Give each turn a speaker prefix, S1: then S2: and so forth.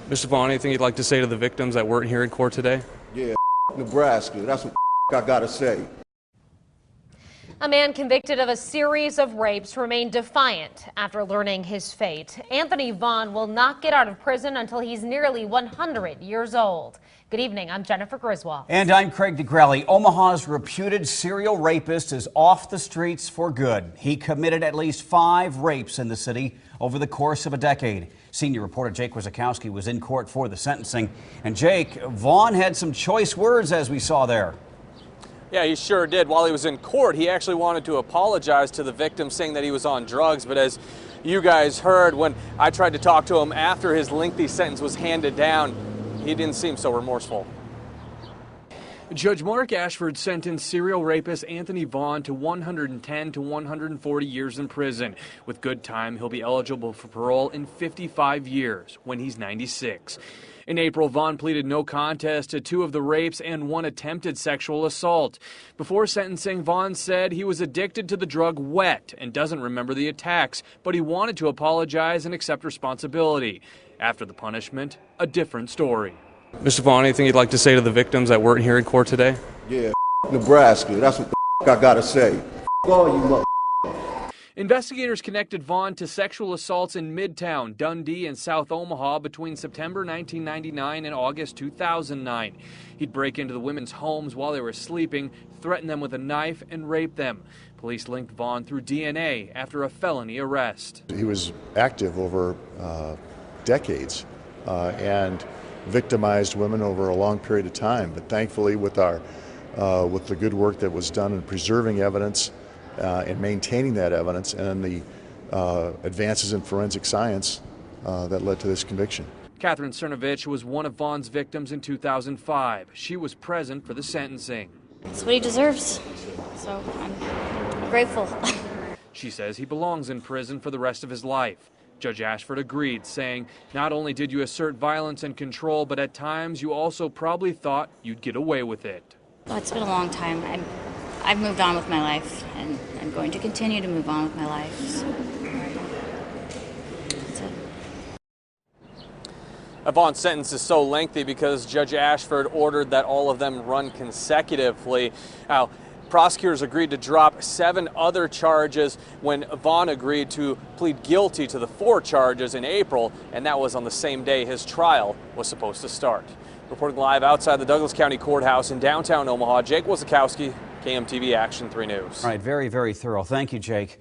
S1: Mr. Vaughn, anything you'd like to say to the victims that weren't here in court today?
S2: Yeah, Nebraska. That's what I gotta say.
S3: A man convicted of a series of rapes remained defiant after learning his fate. Anthony Vaughn will not get out of prison until he's nearly 100 years old. Good evening, I'm Jennifer Griswold.
S4: And I'm Craig DeGrelli. Omaha's reputed serial rapist is off the streets for good. He committed at least 5 rapes in the city over the course of a decade. Senior reporter Jake Wazakowski was in court for the sentencing. And Jake, Vaughn had some choice words as we saw there.
S5: Yeah, he sure did. While he was in court, he actually wanted to apologize to the victim, saying that he was on drugs. But as you guys heard, when I tried to talk to him after his lengthy sentence was handed down, he didn't seem so remorseful.
S1: Judge Mark Ashford sentenced serial rapist Anthony Vaughn to 110 to 140 years in prison. With good time, he'll be eligible for parole in 55 years when he's 96. In April, Vaughn pleaded no contest to 2 of the rapes and 1 attempted sexual assault. Before sentencing, Vaughn said he was addicted to the drug wet and doesn't remember the attacks, but he wanted to apologize and accept responsibility. After the punishment, a different story. Mr. Vaughn, anything you'd like to say to the victims that weren't here in court today?
S2: Yeah, Nebraska. That's what I gotta say. All you mother.
S1: Investigators connected Vaughn to sexual assaults in Midtown, Dundee, and South Omaha between September 1999 and August 2009. He'd break into the women's homes while they were sleeping, threaten them with a knife, and rape them. Police linked Vaughn through DNA after a felony arrest.
S6: He was active over decades and victimized women over a long period of time. But thankfully, with the good work that was done in preserving evidence and maintaining that evidence, and the advances in forensic science that led to this conviction.
S1: Catherine Cernovich was one of Vaughn's victims in 2005. She was present for the sentencing.
S7: It's what he deserves, so I'm grateful.
S1: She says he belongs in prison for the rest of his life. Judge Ashford agreed, saying, not only did you assert violence and control, but at times you also probably thought you'd get away with it.
S7: Well, it's been a long time. I've moved on with my life, and I'm going to continue to move on with my life. So, that's it.
S5: Vaughn's sentence is so lengthy because Judge Ashford ordered that all of them run consecutively. Now, prosecutors agreed to drop 7 other charges when Vaughn agreed to plead guilty to the 4 charges in April, and that was on the same day his trial was supposed to start. Reporting live outside the Douglas County Courthouse in downtown Omaha, Jake Wazakowski, KMTV Action 3 News.
S4: All right, very, very thorough. Thank you, Jake.